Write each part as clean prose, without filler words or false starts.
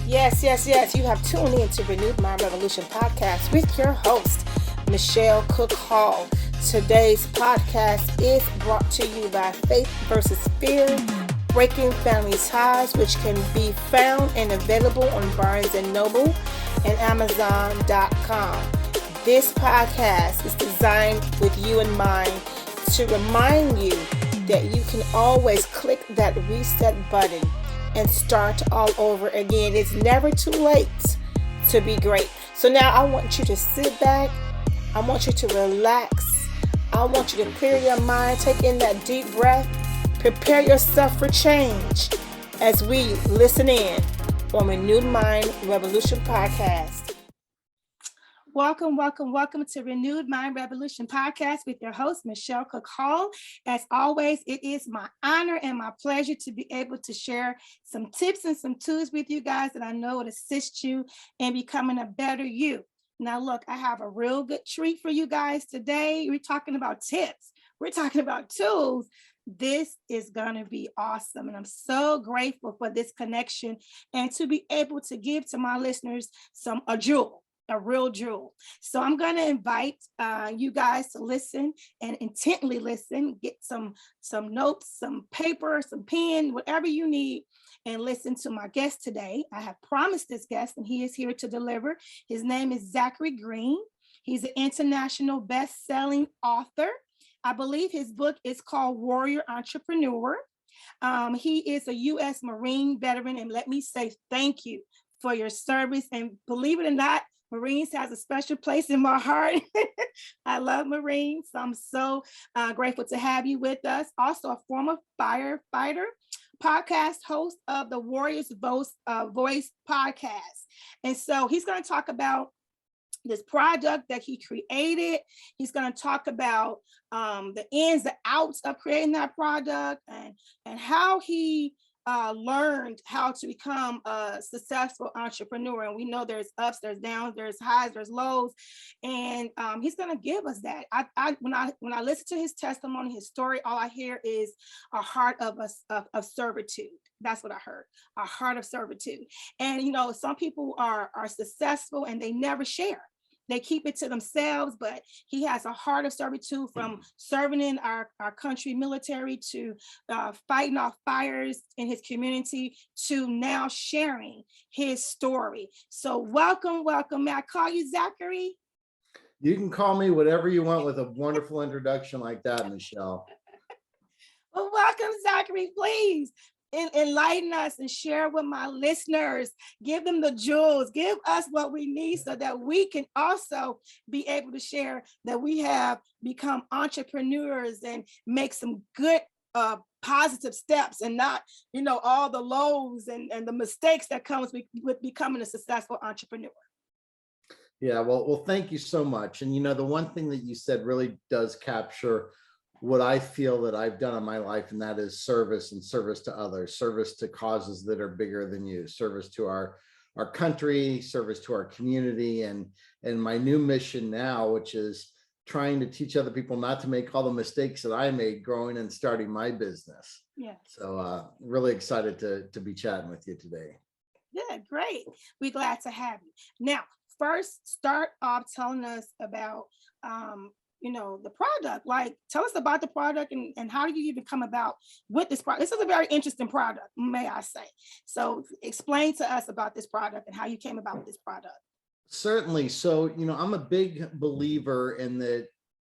Yes. You have tuned in to Renewed Mind Revolution podcast with your host, Michelle Cook Hall. Today's podcast is brought to you by Faith versus Fear, Breaking Family Ties, which can be found and available on Barnes & Noble and Amazon.com. This podcast is designed with you in mind to remind you that you can always click that reset button and start all over again. It's never too late to be great. So now I want you to sit back. I want you to relax. I want you to clear your mind, take in that deep breath, prepare yourself for change as we listen in on Renewed Mind Revolution podcast. Welcome to Renewed Mind Revolution podcast with your host, Michelle Cook Hall. As always, it is my honor and my pleasure to be able to share some tips and some tools with you guys that I know would assist you in becoming a better you. Now, look, I have a real good treat for you guys today. We're talking about tips. We're talking about tools. This is going to be awesome. And I'm so grateful for this connection and to be able to give to my listeners a real jewel. So I'm going to invite you guys to listen and intently listen, get some notes, some paper, some pen, whatever you need, and listen to my guest today. I have promised this guest, and he is here to deliver. His name is Zachary Green. He's an international best-selling author. I believe his book is called Warrior Entrepreneur. He is a U.S. Marine veteran, and let me say thank you for your service. And believe it or not, Marines has a special place in my heart. I love Marines. So I'm so grateful to have you with us. Also a former firefighter, podcast host of the Warriors Voice podcast. And so he's going to talk about this product that he created. He's going to talk about the ins and outs of creating that product and how he learned how to become a successful entrepreneur. And we know there's ups, there's downs, there's highs, there's lows. And he's going to give us that. When I listen to his testimony, his story, all I hear is a heart of servitude. That's what I heard, a heart of servitude. And, some people are successful and they never share. They keep it to themselves, but he has a heart of servitude, from serving in our country military to fighting off fires in his community to now sharing his story. So welcome. May I call you Zachary? You can call me whatever you want with a wonderful introduction like that, Michelle. Well, welcome, Zachary. Please enlighten us and share with my listeners. Give them the jewels. Give us what we need so that we can also be able to share that we have become entrepreneurs and make some good positive steps, and not all the lows and the mistakes that comes with becoming a successful entrepreneur. Yeah, well, thank you so much. And the one thing that you said really does capture what I feel that I've done in my life, and that is service and service to others, service to causes that are bigger than you, service to our country, service to our community, and my new mission now, which is trying to teach other people not to make all the mistakes that I made growing and starting my business. Yeah. So really excited to be chatting with you today. Yeah, great. We're glad to have you. Now, first, start off telling us about the product. Like, tell us about the product and how do you even come about with this product? This is a very interesting product, may I say. So explain to us about this product and how you came about with this product. Certainly. So, I'm a big believer in that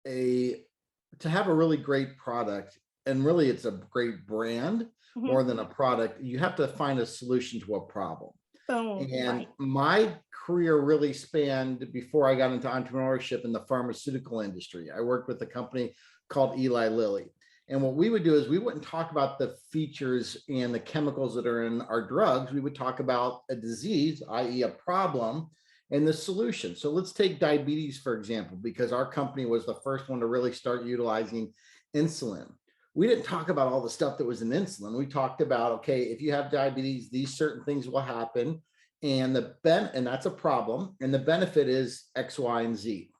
to have a really great product, and really it's a great brand more than a product, you have to find a solution to a problem. And my career really spanned before I got into entrepreneurship in the pharmaceutical industry. I worked with a company called Eli Lilly. And what we would do is we wouldn't talk about the features and the chemicals that are in our drugs. We would talk about a disease, i.e. a problem, and the solution. So let's take diabetes, for example, because our company was the first one to really start utilizing insulin. We didn't talk about all the stuff that was in insulin. We talked about, okay, if you have diabetes, these certain things will happen, and that's a problem, and the benefit is X, Y, and Z.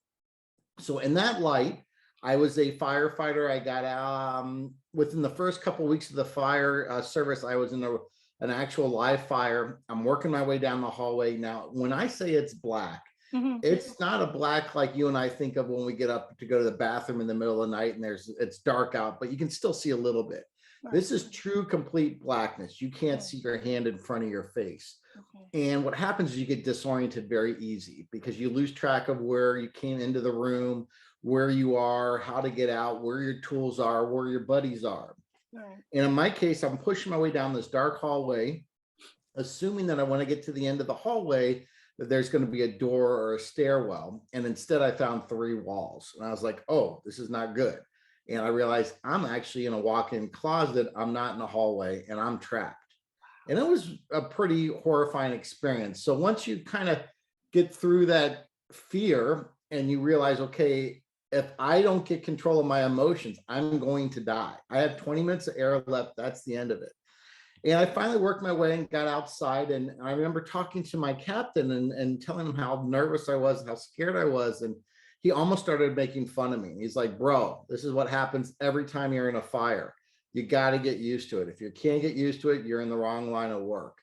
So in that light, I was a firefighter. I got within the first couple of weeks of the fire service, I was in an actual live fire. I'm working my way down the hallway. Now, when I say it's black, it's not a black like you and I think of when we get up to go to the bathroom in the middle of the night and it's dark out, but you can still see a little bit. Right. This is true complete blackness. You can't see your hand in front of your face. And what happens is you get disoriented very easy because you lose track of where you came into the room, where you are, how to get out, where your tools are, where your buddies are. Right. And in my case, I'm pushing my way down this dark hallway, assuming that I want to get to the end of the hallway, that there's going to be a door or a stairwell. And instead I found 3 walls. And I was like, oh, this is not good. And I realized I'm actually in a walk-in closet. I'm not in a hallway and I'm trapped. And it was a pretty horrifying experience. So once you kind of get through that fear and you realize, okay, if I don't get control of my emotions, I'm going to die. I have 20 minutes of air left. That's the end of it. And I finally worked my way and got outside. And I remember talking to my captain and telling him how nervous I was and how scared I was. And he almost started making fun of me. He's like, bro, this is what happens every time you're in a fire. You got to get used to it. If you can't get used to it, you're in the wrong line of work.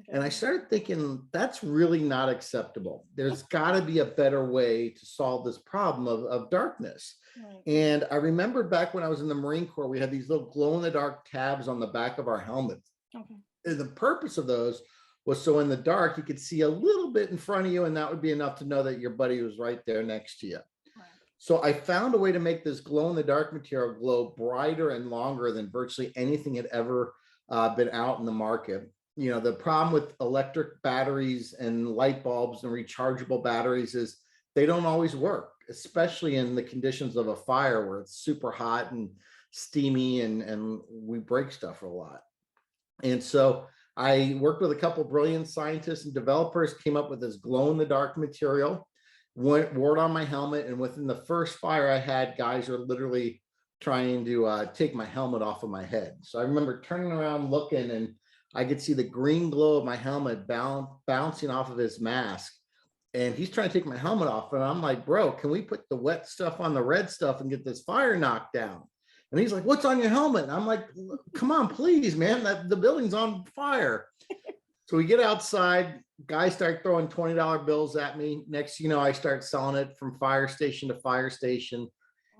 And I started thinking, that's really not acceptable. There's got to be a better way to solve this problem of darkness. Right. And I remember back when I was in the Marine Corps, we had these little glow-in-the-dark tabs on the back of our helmets. And the purpose of those was so in the dark, you could see a little bit in front of you, and that would be enough to know that your buddy was right there next to you. Right. So I found a way to make this glow-in-the-dark material glow brighter and longer than virtually anything had ever been out in the market. You know, the problem with electric batteries and light bulbs and rechargeable batteries is they don't always work, especially in the conditions of a fire where it's super hot and steamy and we break stuff a lot. And so I worked with a couple of brilliant scientists and developers, came up with this glow-in-the-dark material, wore it on my helmet, and within the first fire I had, guys are literally trying to take my helmet off of my head. So I remember turning around looking, and I could see the green glow of my helmet bouncing off of his mask. And he's trying to take my helmet off. And I'm like, bro, can we put the wet stuff on the red stuff and get this fire knocked down? And he's like, what's on your helmet? And I'm like, come on, please, man, the building's on fire. So we get outside, guys start throwing $20 bills at me. Next, you know, I start selling it from fire station to fire station.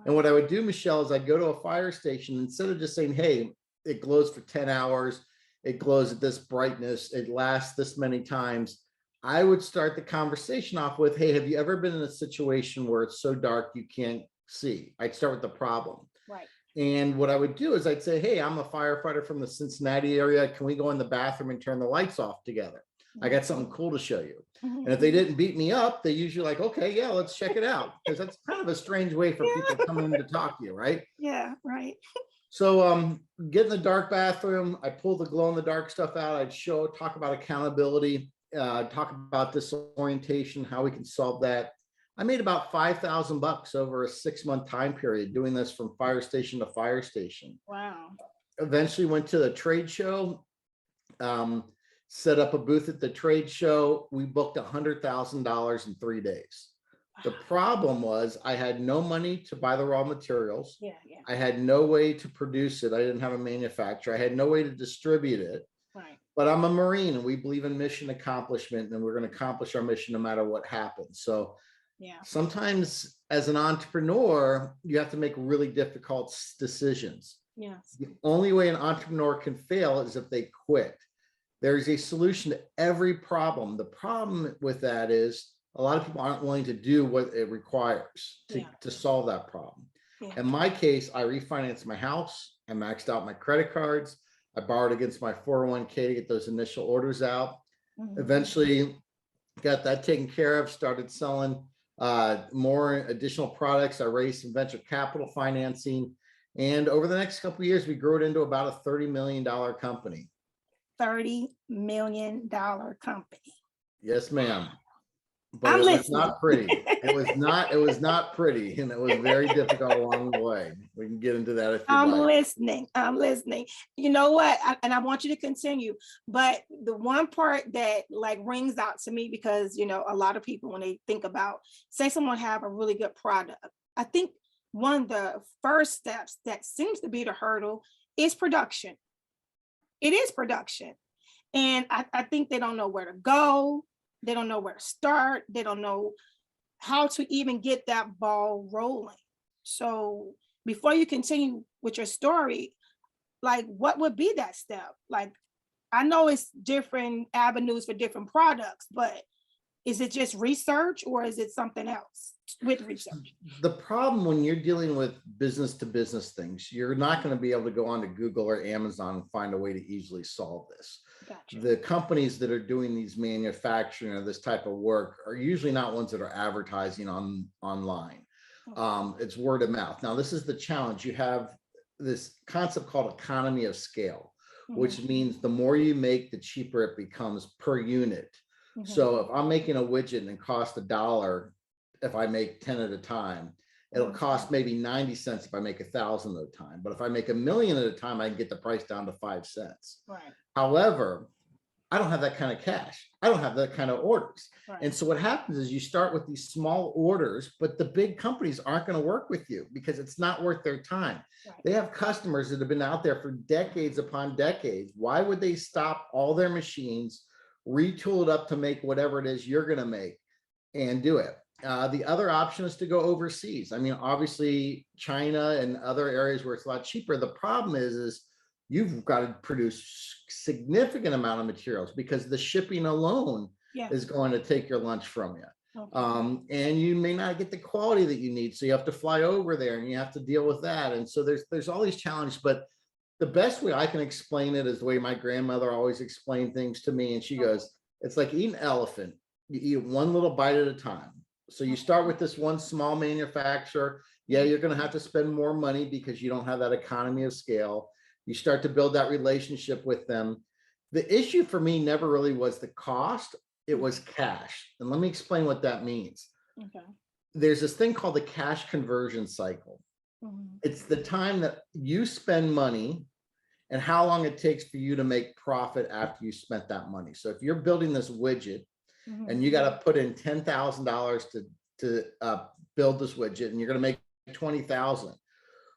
And what I would do, Michelle, is I'd go to a fire station, instead of just saying, hey, it glows for 10 hours, it glows at this brightness, it lasts this many times, I would start the conversation off with, hey, have you ever been in a situation where it's so dark you can't see? I'd start with the problem. Right. And what I would do is I'd say, hey, I'm a firefighter from the Cincinnati area. Can we go in the bathroom and turn the lights off together? I got something cool to show you. And if they didn't beat me up, they usually like, okay, yeah, let's check it out. Because that's kind of a strange way for people coming in to talk to you, right? Yeah, right. So get in the dark bathroom. I pull the glow in the dark stuff out. I'd talk about accountability, talk about disorientation, how we can solve that. I made about $5,000 over a 6-month time period doing this from fire station to fire station. Wow. Eventually went to the trade show, set up a booth at the trade show. We booked $100,000 in 3 days. The problem was I had no money to buy the raw materials. I had no way to produce it. I didn't have a manufacturer. I had no way to distribute it. Right. But I'm a Marine and we believe in mission accomplishment, and we're going to accomplish our mission no matter what happens. So sometimes as an entrepreneur, you have to make really difficult decisions. Yes. The only way an entrepreneur can fail is if they quit. There's a solution to every problem. The problem with that is a lot of people aren't willing to do what it requires to solve that problem. In my case, I refinanced my house. I maxed out my credit cards. I borrowed against my 401k to get those initial orders out. Eventually got that taken care of, started selling more additional products. I raised some venture capital financing. And over the next couple of years, we grew it into about a $30 million company. $30 million company. Yes, ma'am. But it was not pretty. It was not pretty, and it was very difficult along the way. We can get into that if you like. I'm listening. You know what? And I want you to continue. But the one part that like rings out to me, because you know, a lot of people when they think about, say someone have a really good product, I think one of the first steps that seems to be the hurdle is production. It is production. And I think they don't know where to go. They don't know where to start. They don't know how to even get that ball rolling. So before you continue with your story, like what would be that step? Like, I know it's different avenues for different products, but is it just research or is it something else with research? The problem when you're dealing with business to business things, you're not going to be able to go onto Google or Amazon and find a way to easily solve this. Gotcha. The companies that are doing these manufacturing or this type of work are usually not ones that are advertising online. It's word of mouth. Now, this is the challenge. You have this concept called economy of scale, which means the more you make, the cheaper it becomes per unit. So if I'm making a widget and it costs $1, if I make 10 at a time, it'll cost maybe 90 cents if I make 1,000 at a time. But if I make 1,000,000 at a time, I can get the price down to 5 cents. Right. However, I don't have that kind of cash. I don't have that kind of orders. Right. And so what happens is you start with these small orders, but the big companies aren't going to work with you because it's not worth their time. Right. They have customers that have been out there for decades upon decades. Why would they stop all their machines, retool it up to make whatever it is you're going to make and do it? The other option is to go overseas. I mean, obviously China and other areas where it's a lot cheaper. The problem is you've got to produce significant amount of materials because the shipping alone is going to take your lunch from you. Okay. And you may not get the quality that you need. So you have to fly over there and you have to deal with that. And so there's all these challenges, but the best way I can explain it is the way my grandmother always explained things to me. And she goes, it's like eating an elephant. You eat one little bite at a time. So you start with this one small manufacturer. Yeah, you're going to have to spend more money because you don't have that economy of scale. You start to build that relationship with them. The issue for me never really was the cost. It was cash. And let me explain what that means. Okay. There's this thing called the cash conversion cycle. It's the time that you spend money and how long it takes for you to make profit after you spent that money. So if you're building this widget and you got to put in $10,000 to build this widget and you're going to make 20,000.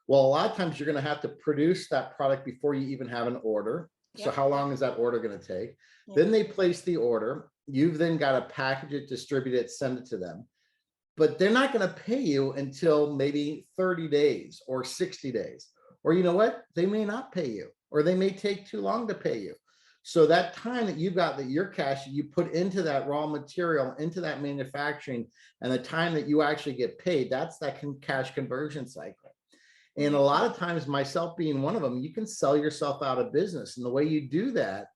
Well, a lot of times you're going to have to produce that product before you even have an order. So how long is that order going to take? Then they place the order. You've then got to package it, distribute it, send it to them. But they're not going to pay you until maybe 30 days or 60 days. Or you know what? They may not pay you, or they may take too long to pay you. So that time that you've got that your cash you put into that raw material, into that manufacturing, and the time that you actually get paid, that's that cash conversion cycle. And a lot of times, myself being one of them, you can sell yourself out of business. And the way you do that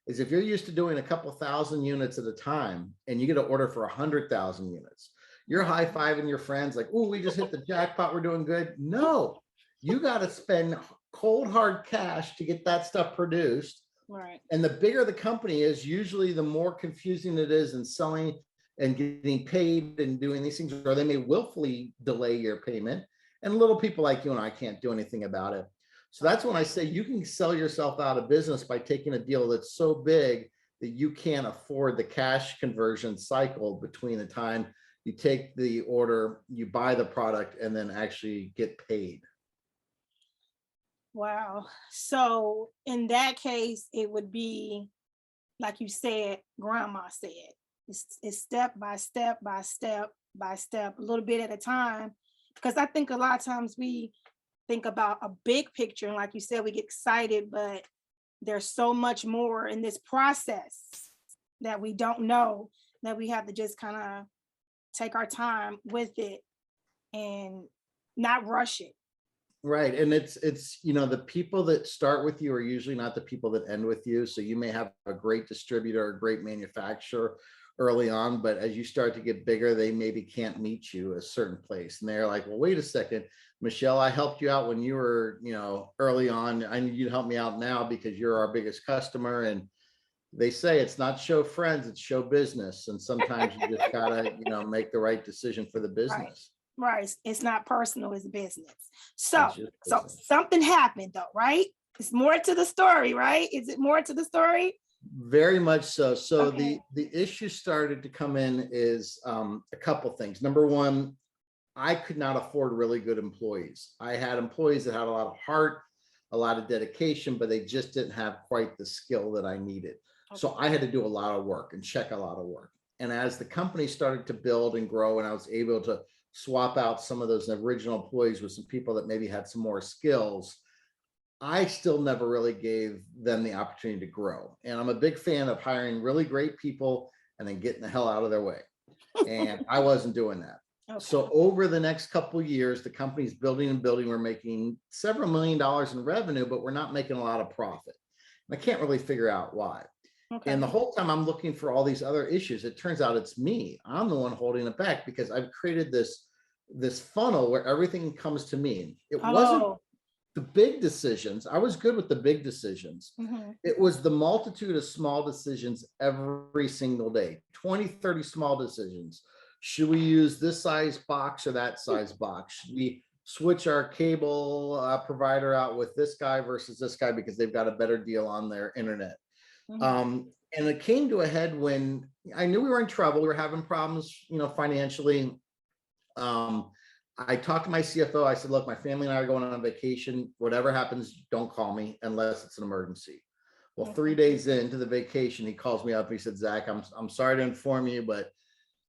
is if you're used to doing a couple thousand units at a time and you get an order for 100,000 units, you're high-fiving your friends like, oh, we just hit the jackpot, we're doing good. No, you got to spend cold, hard cash to get that stuff produced. Right. And the bigger the company is, usually the more confusing it is in selling and getting paid and doing these things, or they may willfully delay your payment. And little people like you and I can't do anything about it. So that's when I say you can sell yourself out of business by taking a deal that's so big that you can't afford the cash conversion cycle between the time you take the order, you buy the product, and then actually get paid. Wow. So in that case, it would be, like you said, grandma said, it's step by step by step by step, a little bit at a time. Because I think a lot of times we think about a big picture, and like you said, we get excited, but there's so much more in this process that we don't know, that we have to just kind of take our time with it and not rush it. Right. And it's, you know, the people that start with you are usually not the people that end with you. So you may have a great distributor, a great manufacturer early on, but as you start to get bigger, they maybe can't meet you a certain place. And they're like, well, wait a second, Michelle, I helped you out when you were, you know, early on. I need you to help me out now because you're our biggest customer. And they say it's not show friends, it's show business. And sometimes you just gotta, you know, make the right decision for the business. Right. It's not personal, it's business. So something happened though, right? It's more to the story, right? Is it more to the story? Very much so. So the issue started to come in is a couple things. Number one, I could not afford really good employees. I had employees that had a lot of heart, a lot of dedication, but they just didn't have quite the skill that I needed. So I had to do a lot of work and check a lot of work. And as the company started to build and grow, and I was able to swap out some of those original employees with some people that maybe had some more skills, I still never really gave them the opportunity to grow. And I'm a big fan of hiring really great people and then getting the hell out of their way. And I wasn't doing that. Okay. So over the next couple of years, the company's building and building. We're making several $1 million in revenue, but we're not making a lot of profit. And I can't really figure out why. Okay. And the whole time I'm looking for all these other issues, it turns out it's me. I'm the one holding it back because I've created this funnel where everything comes to me. It wasn't the big decisions. I was good with the big decisions. It was the multitude of small decisions every single day, 20, 30 small decisions. Should we use this size box or that size box? Should we switch our cable provider out with this guy versus this guy because they've got a better deal on their internet? And it came to a head when I knew we were in trouble. We were having problems, financially. I talked to my CFO. I said, look, my family and I are going on vacation. Whatever happens, don't call me unless it's an emergency. Well, 3 days into the vacation, he calls me up. He said, Zach, I'm sorry to inform you, but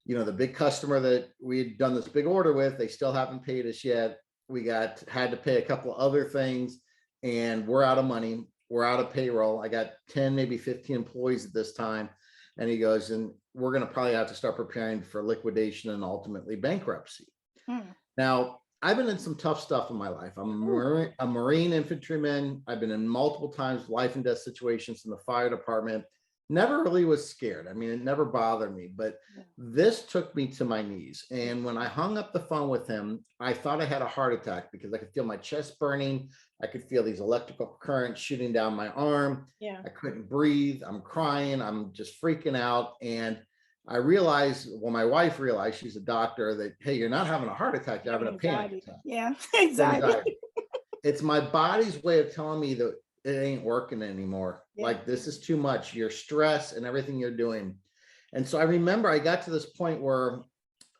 the big customer that we had done this big order with, they still haven't paid us yet. We had to pay a couple of other things and we're out of money. We're out of payroll. I got 10, maybe 15 employees at this time. And he goes, and we're going to probably have to start preparing for liquidation and ultimately bankruptcy. Now, I've been in some tough stuff in my life. I'm a Marine infantryman. I've been in multiple times life and death situations in the fire department. Never really was scared. I mean, it never bothered me, but this took me to my knees. And when I hung up the phone with him, I thought I had a heart attack because I could feel my chest burning. I could feel these electrical currents shooting down my arm. I couldn't breathe. I'm crying. I'm just freaking out. And I realized, well, my wife realized, she's a doctor, that, hey, you're not having a heart attack, you're having a panic attack. Yeah, exactly. It's my body's way of telling me that it ain't working anymore. Like, this is too much, your stress and everything you're doing. And so I remember I got to this point where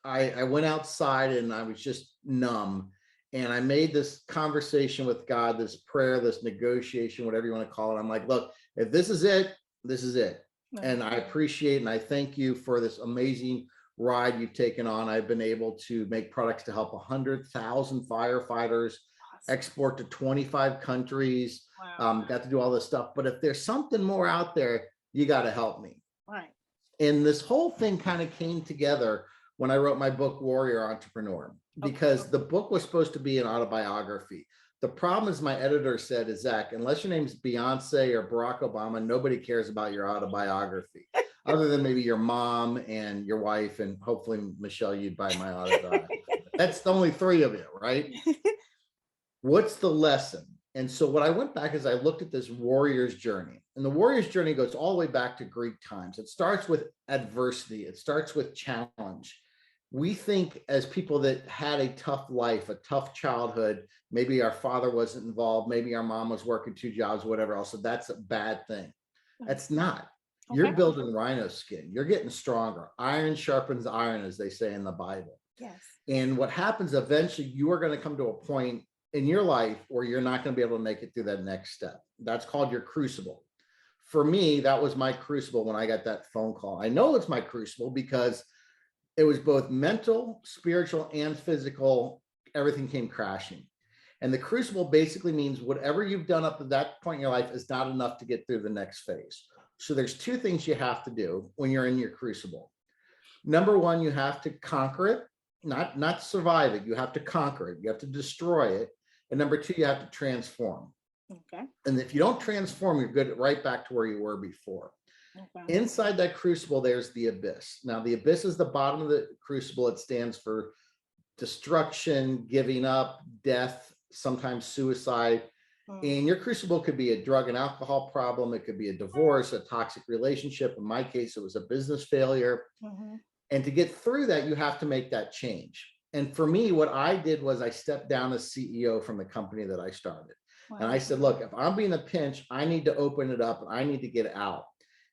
I went outside and I was just numb. And I made this conversation with God, this prayer, this negotiation, whatever you want to call it. I'm like, look, if this is it, this is it. And I appreciate and I thank you for this amazing ride you've taken on. I've been able to make products to help 100,000 firefighters, export to 25 countries, got to do all this stuff. But if there's something more out there, you got to help me. Right. And this whole thing kind of came together when I wrote my book, Warrior Entrepreneur, because the book was supposed to be an autobiography. The problem is, my editor said, is Zach, unless your name's Beyonce or Barack Obama, nobody cares about your autobiography, other than maybe your mom and your wife, and hopefully, Michelle, you'd buy my autobiography. That's the only three of you, right? What's the lesson? And so what I went back is I looked at this warrior's journey. And the warrior's journey goes all the way back to Greek times. It starts with adversity. It starts with challenge. We think, as people that had a tough life, a tough childhood, maybe our father wasn't involved, maybe our mom was working 2 jobs, whatever else, so that's a bad thing. That's not. You're building rhino skin. You're getting stronger. Iron sharpens iron, as they say in the Bible. Yes. And what happens eventually, you are going to come to a point in your life where you're not going to be able to make it through that next step. That's called your crucible. For me, that was my crucible when I got that phone call. I know it's my crucible because it was both mental, spiritual, and physical. Everything came crashing. And the crucible basically means whatever you've done up to that point in your life is not enough to get through the next phase. So there's 2 things you have to do when you're in your crucible. Number 1, you have to conquer it, not survive it. You have to conquer it. You have to destroy it. And number 2, you have to transform. Okay. And if you don't transform, you're good right back to where you were before. Okay. Inside that crucible, there's the abyss. Now, the abyss is the bottom of the crucible. It stands for destruction, giving up, death, sometimes suicide. And your crucible could be a drug and alcohol problem. It could be a divorce, a toxic relationship. In my case, it was a business failure. And to get through that, you have to make that change. And for me, what I did was I stepped down as CEO from the company that I started. And I said, look, if I'm being a pinch, I need to open it up and I need to get out.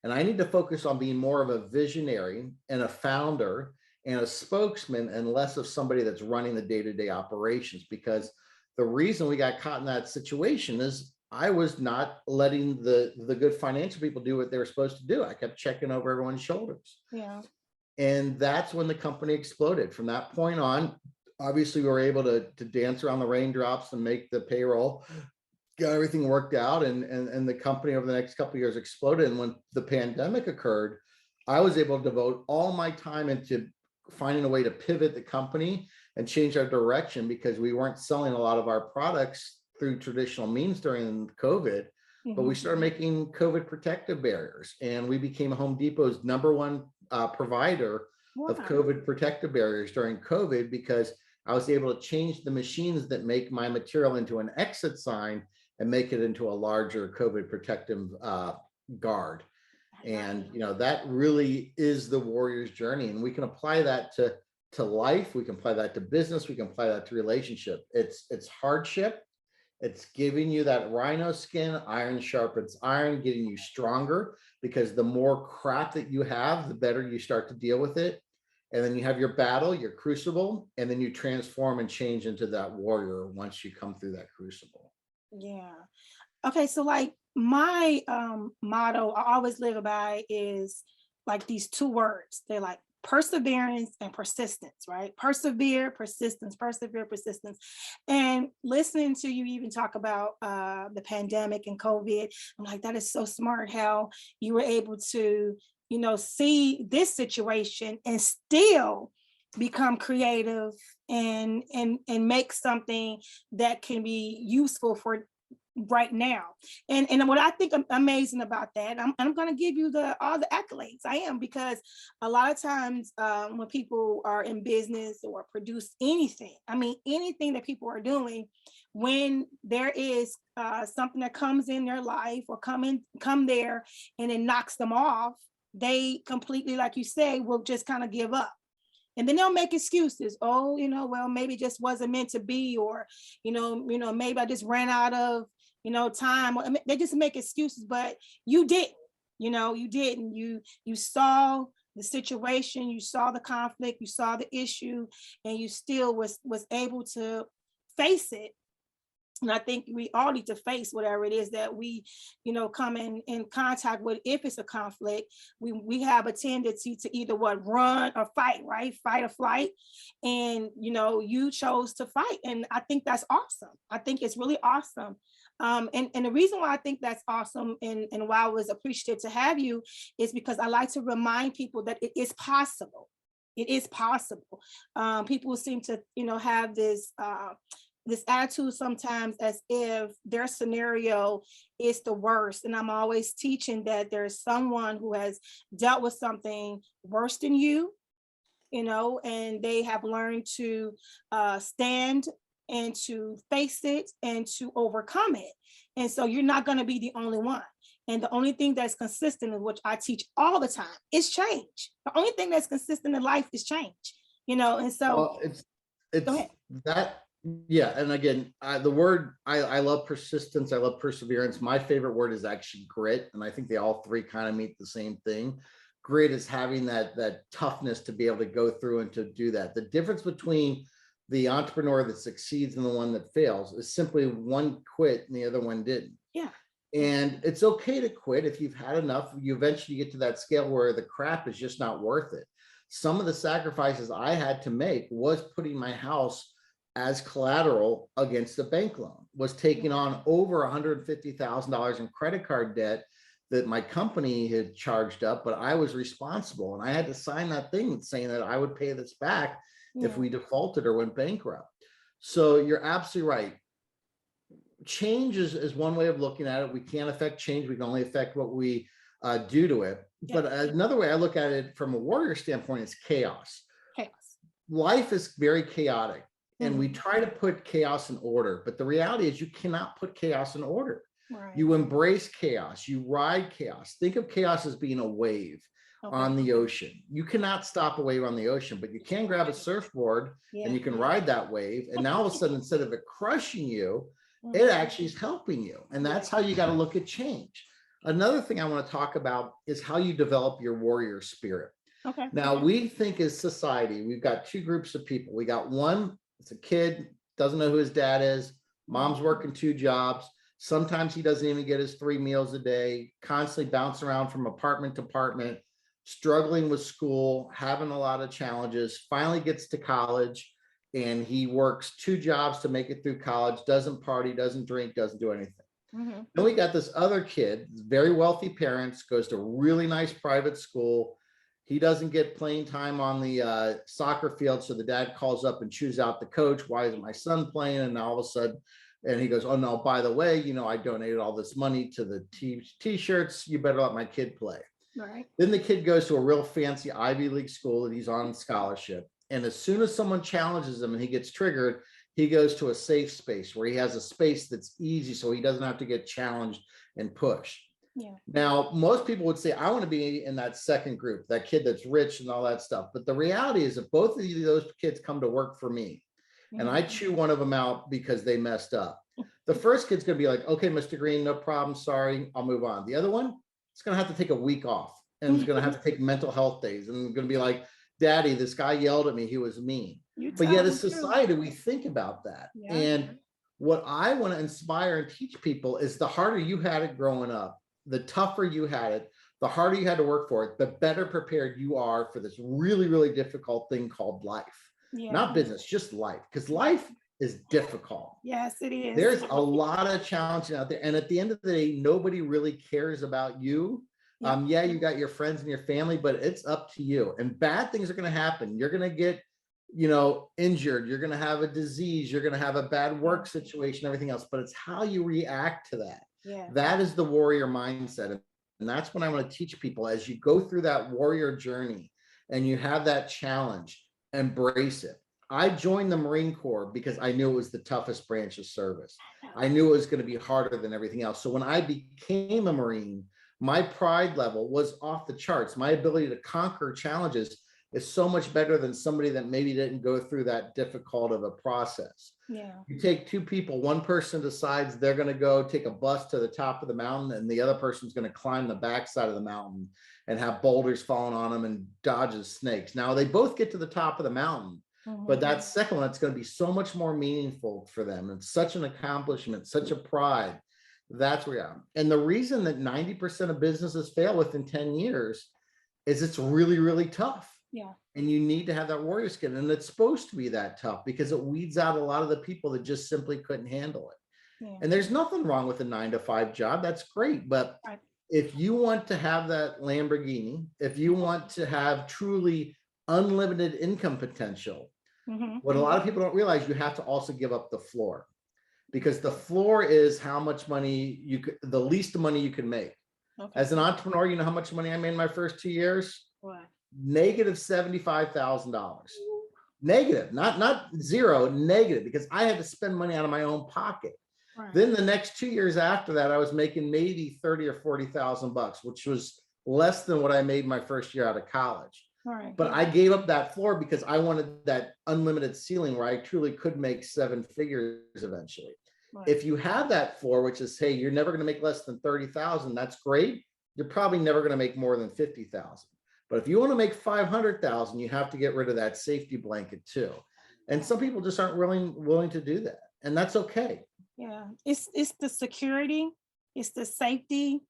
And I need to focus on being more of a visionary and a founder and a spokesman and less of somebody that's running the day-to-day operations. Because the reason we got caught in that situation is I was not letting the good financial people do what they were supposed to do. I kept checking over everyone's shoulders. Yeah. And that's when the company exploded. From that point on, obviously we were able to dance around the raindrops and make the payroll, got everything worked out, and the company over the next couple of years exploded. And when the pandemic occurred, I was able to devote all my time into finding a way to pivot the company and change our direction, because we weren't selling a lot of our products through traditional means during COVID, but we started making COVID protective barriers, and we became Home Depot's #1 provider of COVID protective barriers during COVID, because I was able to change the machines that make my material into an exit sign and make it into a larger COVID protective guard. And that really is the warrior's journey, and we can apply that to life. We can apply that to business. We can apply that to relationship. It's hardship. It's giving you that rhino skin. Iron sharpens iron, getting you stronger, because the more crap that you have, the better you start to deal with it. And then you have your battle, your crucible, and then you transform and change into that warrior once you come through that crucible. Yeah. Okay. So like my motto I always live by is like these two words. They're like perseverance and persistence, right? Persevere, persistence, persevere, persistence. And listening to you even talk about the pandemic and COVID, I'm like, that is so smart how you were able to, see this situation and still become creative and make something that can be useful for right now. And what I think amazing about that, I'm going to give you all the accolades. I am, because a lot of times when people are in business or produce anything, anything that people are doing, when there is something that comes in their life or come there and it knocks them off, they completely, like you say, will just kind of give up. And then they'll make excuses. Oh, well, maybe it just wasn't meant to be, or, maybe I just ran out of, time. They just make excuses, but you didn't, you didn't. You saw the situation, you saw the conflict, you saw the issue, and you still was able to face it. And I think we all need to face whatever it is that we, come in contact with. If it's a conflict, we have a tendency to either run or fight, right? Fight or flight. And, you chose to fight. And I think that's awesome. I think it's really awesome. And the reason why I think that's awesome and why I was appreciative to have you is because I like to remind people that it is possible. It is possible. People seem to, have this attitude sometimes as if their scenario is the worst. And I'm always teaching that there's someone who has dealt with something worse than you, and they have learned to stand and to face it and to overcome it. And so you're not going to be the only one. And the only thing that's consistent, which I teach all the time, is change. The only thing that's consistent in life is change, and so well, it's that. Yeah. And again, the word, I love persistence. I love perseverance. My favorite word is actually grit. And I think they all three kind of mean the same thing. Grit is having that toughness to be able to go through and to do that. The difference between the entrepreneur that succeeds and the one that fails is simply one quit and the other one didn't. Yeah. And it's okay to quit if you've had enough. You eventually get to that scale where the crap is just not worth it. Some of the sacrifices I had to make was putting my house as collateral against a bank loan, was taking on over $150,000 in credit card debt that my company had charged up, but I was responsible. And I had to sign that thing saying that I would pay this back if we defaulted or went bankrupt. So you're absolutely right. Change is one way of looking at it. We can't affect change. We can only affect what we do to it. Yeah. But another way I look at it from a warrior standpoint is chaos. Life is very chaotic. And we try to put chaos in order, but the reality is you cannot put chaos in order. Right. You embrace chaos, you ride chaos. Think of chaos as being a wave on the ocean. You cannot stop a wave on the ocean, but you can grab a surfboard and you can ride that wave. And now all of a sudden, instead of it crushing you, it actually is helping you. And that's how you got to look at change. Another thing I want to talk about is how you develop your warrior spirit. Okay. Now we think as society, we've got two groups of people. We got one, it's a kid, doesn't know who his dad is. Mom's working 2 jobs. Sometimes he doesn't even get his 3 meals a day, constantly bouncing around from apartment to apartment, struggling with school, having a lot of challenges, finally gets to college, and he works 2 jobs to make it through college, doesn't party, doesn't drink, doesn't do anything. Then we got this other kid, very wealthy parents, goes to really nice private school. He doesn't get playing time on the soccer field. So the dad calls up and chews out the coach. Why isn't my son playing? And all of a sudden, and he goes, oh no, by the way, I donated all this money to the t-shirts. You better let my kid play. Right. Then the kid goes to a real fancy Ivy League school that he's on scholarship. And as soon as someone challenges him and he gets triggered, he goes to a safe space where he has a space that's easy so he doesn't have to get challenged and pushed. Yeah. Now, most people would say, I want to be in that second group, that kid that's rich and all that stuff. But the reality is, if both of those kids come to work for me and I chew one of them out because they messed up, the first kid's going to be like, okay, Mr. Green, no problem. Sorry, I'll move on. The other one, it's going to have to take a week off and it's going to have to take mental health days and going to be like, Daddy, this guy yelled at me. He was mean. But yet as society, we think about that. Yeah. And what I want to inspire and teach people is the harder you had it growing up, the tougher you had it, the harder you had to work for it, the better prepared you are for this really, really difficult thing called life. Yeah. Not business, just life, because life is difficult. Yes, it is. There's a lot of challenges out there. And at the end of the day, nobody really cares about you. Yeah, you got your friends and your family, but it's up to you. And bad things are going to happen. You're going to get, injured. You're going to have a disease. You're going to have a bad work situation, everything else. But it's how you react to that. Yeah. That is the warrior mindset. And that's what I want to teach people as you go through that warrior journey and you have that challenge, embrace it. I joined the Marine Corps because I knew it was the toughest branch of service. I knew it was going to be harder than everything else. So when I became a Marine, my pride level was off the charts. My ability to conquer challenges is so much better than somebody that maybe didn't go through that difficult of a process. Yeah. You take 2 people, one person decides they're going to go take a bus to the top of the mountain and the other person's going to climb the backside of the mountain and have boulders falling on them and dodges snakes. Now they both get to the top of the mountain, but that second one, it's going to be so much more meaningful for them. It's such an accomplishment, such a pride. That's where we are. And the reason that 90% of businesses fail within 10 years is it's really, really tough. Yeah. And you need to have that warrior skin. And it's supposed to be that tough because it weeds out a lot of the people that just simply couldn't handle it. Yeah. And there's nothing wrong with a 9-to-5 job. That's great. But if you want to have that Lamborghini, if you want to have truly unlimited income potential, what a lot of people don't realize, you have to also give up the floor. Because the floor is how much money the least money you can make. Okay. As an entrepreneur, you know how much money I made in my first 2 years? What? Negative $75,000. Negative, not zero, negative, because I had to spend money out of my own pocket. Right. Then the next 2 years after that, I was making maybe 30 or 40,000 bucks, which was less than what I made my first year out of college. Right. But I gave up that floor because I wanted that unlimited ceiling where I truly could make 7 figures eventually. Right. If you have that floor, which is, hey, you're never going to make less than 30,000, that's great. You're probably never going to make more than 50,000. But if you want to make 500,000, you have to get rid of that safety blanket too. And some people just aren't willing to do that. And that's okay. Yeah, it's the security, it's the safety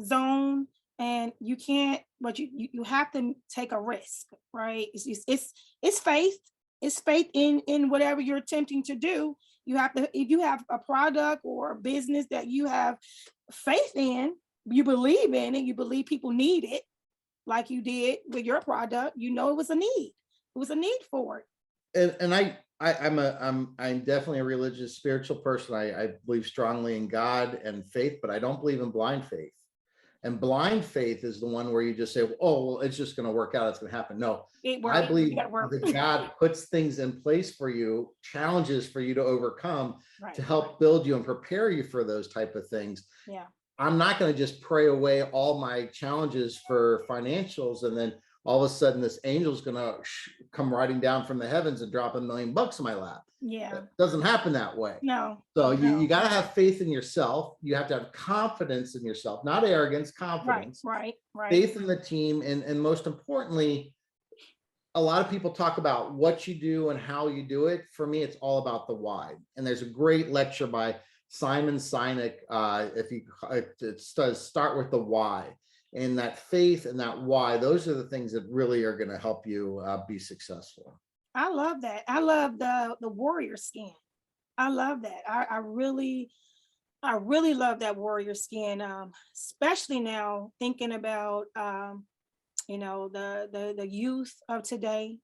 zone. And you can't, but you have to take a risk, right? It's faith. It's faith in whatever you're attempting to do. You have to, if you have a product or a business that you have faith in, you believe in it, you believe people need it, like you did with your product, it was a need. It was a need for it. And I'm definitely a religious, spiritual person. I believe strongly in God and faith, but I don't believe in blind faith. And blind faith is the one where you just say, oh, well, it's just going to work out. It's going to happen. No, I believe that God puts things in place for you, challenges for you to overcome, to help build you and prepare you for those type of things. Yeah. I'm not going to just pray away all my challenges for financials. And then all of a sudden this angel's going to come riding down from the heavens and drop $1 million in my lap. Yeah. It doesn't happen that way. No. So you got to have faith in yourself. You have to have confidence in yourself, not arrogance, confidence. Right. Faith in the team. And most importantly, a lot of people talk about what you do and how you do it. For me, it's all about the why. And there's a great lecture by Simon Sinek, if you start with the why, and that faith and that why, those are the things that really are going to help you be successful. I love that. I love the warrior skin. I love that. I really love that warrior skin, especially now thinking about the youth of today.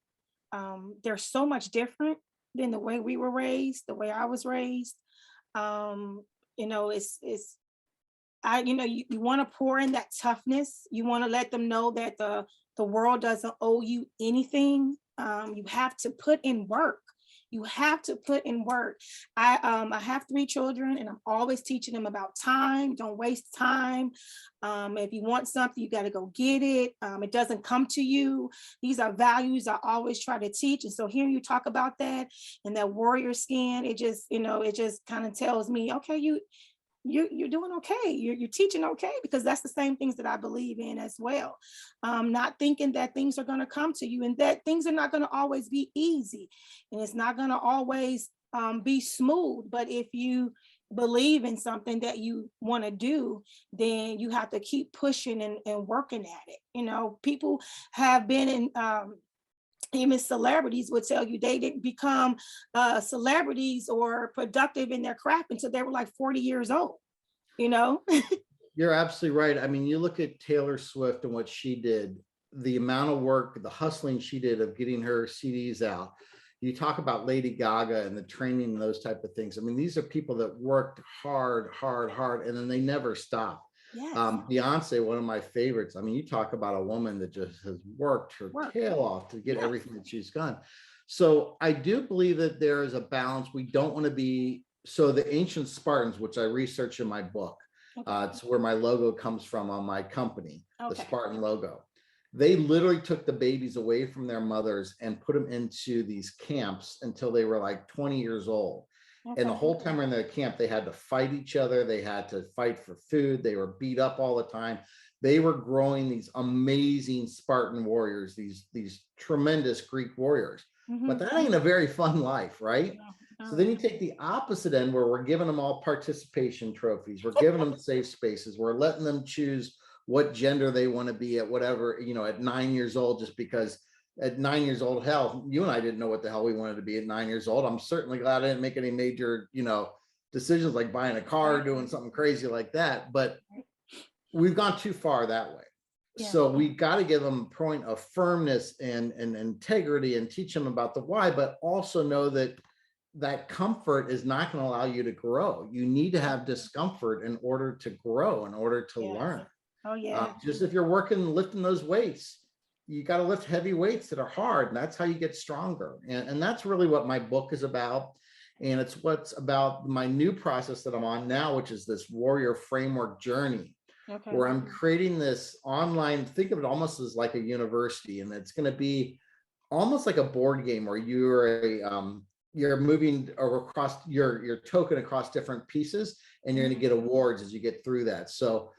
They're so much different than the way we were raised, the way I was raised. It's you want to pour in that toughness. You want to let them know that the world doesn't owe you anything. You have to put in work. You have to put in work. I have 3 children, and I'm always teaching them about time. Don't waste time. If you want something, you got to go get it. It doesn't come to you. These are values I always try to teach. And so hearing you talk about that and that warrior skin, it just kind of tells me, okay, you're doing okay. You're teaching okay, because that's the same things that I believe in as well. Not thinking that things are going to come to you, and that things are not going to always be easy, and it's not going to always be smooth. But if you believe in something that you want to do, then you have to keep pushing and working at it. People have been in even celebrities would tell you they didn't become celebrities or productive in their craft until they were like 40 years old. You're absolutely right. I mean, you look at Taylor Swift and what she did, the amount of work, the hustling she did of getting her CDs out. You talk about Lady Gaga and the training and those type of things. I mean, these are people that worked hard, and then they never stopped. Yes. Beyonce, one of my favorites. I mean, you talk about a woman that just has worked her tail off to get everything that she's done. So I do believe that there is a balance. We don't want to be, so the ancient Spartans, which I research in my book, it's where my logo comes from on my company, the Spartan logo. They literally took the babies away from their mothers and put them into these camps until they were like 20 years old. And the whole time in their camp, they had to fight each other. They had to fight for food. They were beat up all the time. They were growing these amazing Spartan warriors, these tremendous Greek warriors. But that ain't a very fun life, right? So then you take the opposite end, where we're giving them all participation trophies. We're giving them safe spaces. We're letting them choose what gender they want to be at whatever, at 9 years old, just because at 9 years old, hell, you and I didn't know what the hell we wanted to be at 9 years old. I'm certainly glad I didn't make any major, decisions like buying a car or doing something crazy like that. But we've gone too far that way. Yeah. So we got to give them a point of firmness and integrity, and teach them about the why, but also know that comfort is not going to allow you to grow. You need to have discomfort in order to grow, in order to learn. Oh yeah. Just if you're lifting those weights, you got to lift heavy weights that are hard, and that's how you get stronger. And that's really what my book is about. And it's what's about my new process that I'm on now, which is this warrior framework journey, where I'm creating this online, think of it almost as like a university. And it's going to be almost like a board game where you're moving across your token across different pieces, and you're going to get awards as you get through that. So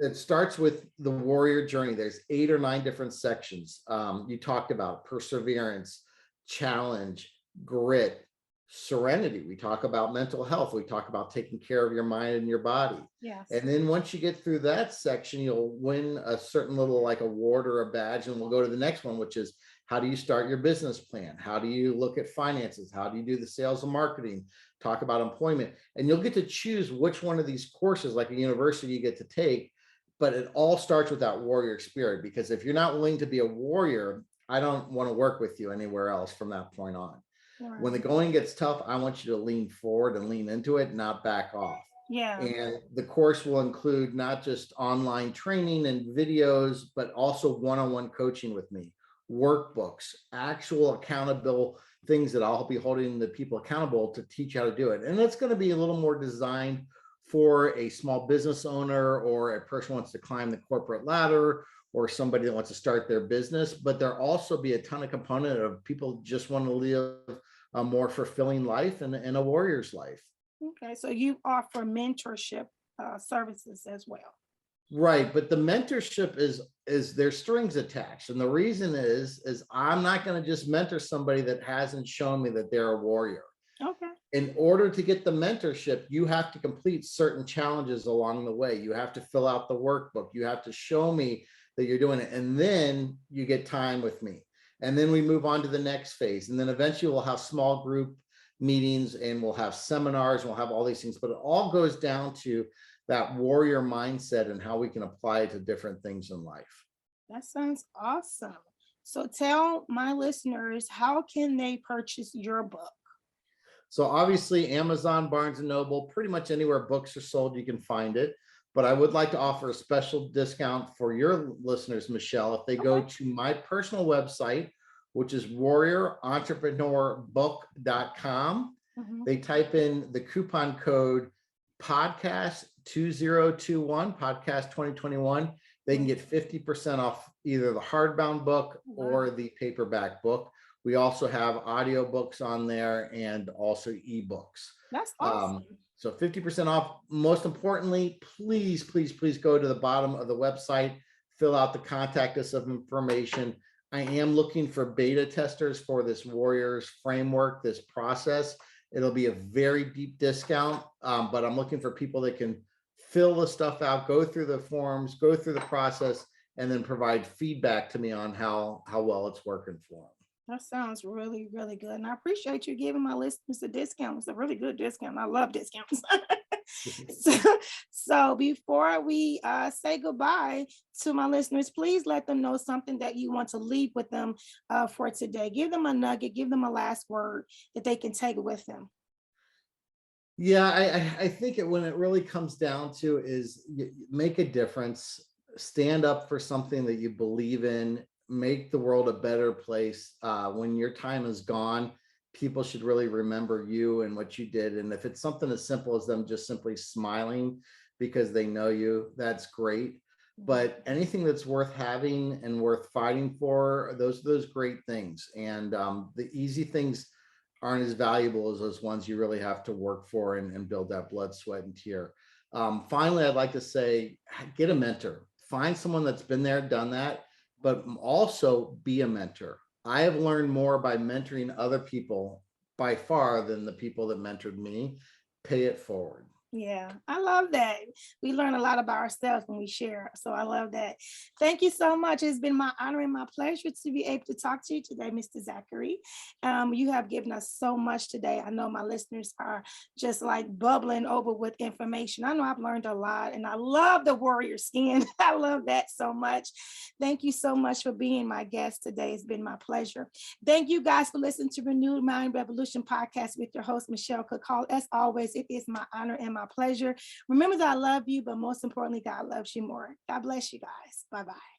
it starts with the warrior journey. There's 8 or 9 different sections. You talked about perseverance, challenge, grit, serenity. We talk about mental health. We talk about taking care of your mind and your body. Yes. And then once you get through that section, you'll win a certain little like award or a badge, and we'll go to the next one, which is, how do you start your business plan? How do you look at finances? How do you do the sales and marketing? Talk about employment. And you'll get to choose which one of these courses, like a university, you get to take. But it all starts with that warrior spirit, because if you're not willing to be a warrior, I don't want to work with you anywhere else from that point on. Right. When the going gets tough, I want you to lean forward and lean into it, not back off. Yeah. And the course will include not just online training and videos, but also one-on-one coaching with me, workbooks, actual accountable things that I'll be holding the people accountable to teach how to do it. And it's going to be a little more designed for a small business owner, or a person who wants to climb the corporate ladder, or somebody that wants to start their business. But there'll also be a ton of component of people just want to live a more fulfilling life and a warrior's life. Okay, so you offer mentorship services as well. Right, but the mentorship is there's strings attached, and the reason is I'm not going to just mentor somebody that hasn't shown me that they're a warrior. Okay. in order to get the mentorship, you have to complete certain challenges along the way. You have to fill out the workbook. You have to show me that you're doing it. And then you get time with me. And then we move on to the next phase. And then eventually we'll have small group meetings and we'll have seminars and we'll have all these things. But it all goes down to that warrior mindset and how we can apply it to different things in life. That sounds awesome. So tell my listeners, how can they purchase your book? So obviously Amazon, Barnes and Noble, pretty much anywhere books are sold, you can find it. But I would like to offer a special discount for your listeners, Michelle, if they go to my personal website, which is warriorentrepreneurbook.com. They type in the coupon code podcast 2021, podcast 2021. They can get 50% off either the hardbound book or the paperback book. We also have audiobooks on there and also ebooks. That's awesome. So 50% off. Most importantly, please, please, please go to the bottom of the website, fill out the contact us of information. I am looking for beta testers for this Warriors framework, this process. It'll be a very deep discount, but I'm looking for people that can fill the stuff out, go through the forms, go through the process, and then provide feedback to me on how well it's working for them. That sounds really, really good. And I appreciate you giving my listeners a discount. It's a really good discount. I love discounts. So before we say goodbye to my listeners, please let them know something that you want to leave with them for today. Give them a nugget, give them a last word that they can take with them. Yeah, I think when it really comes down to is make a difference, stand up for something that you believe in, make the world a better place. When your time is gone, people should really remember you and what you did. And if it's something as simple as them just simply smiling because they know you, that's great. But anything that's worth having and worth fighting for, those great things. And the easy things aren't as valuable as those ones you really have to work for and build that blood, sweat, and tear. Finally, I'd like to say, get a mentor. Find someone that's been there, done that, but also be a mentor. I have learned more by mentoring other people by far than the people that mentored me. Pay it forward. Yeah, I love that. We learn a lot about ourselves when we share. So I love that. Thank you so much. It's been my honor and my pleasure to be able to talk to you today, Mr. Zachary. You have given us so much today. I know my listeners are just like bubbling over with information. I know I've learned a lot and I love the warrior skin. I love that so much. Thank you so much for being my guest today. It's been my pleasure. Thank you guys for listening to Renewed Mind Revolution podcast with your host, Michelle Cook Hall. As always, it is my honor and my pleasure. Remember that I love you, but most importantly, God loves you more. God bless you guys. Bye-bye.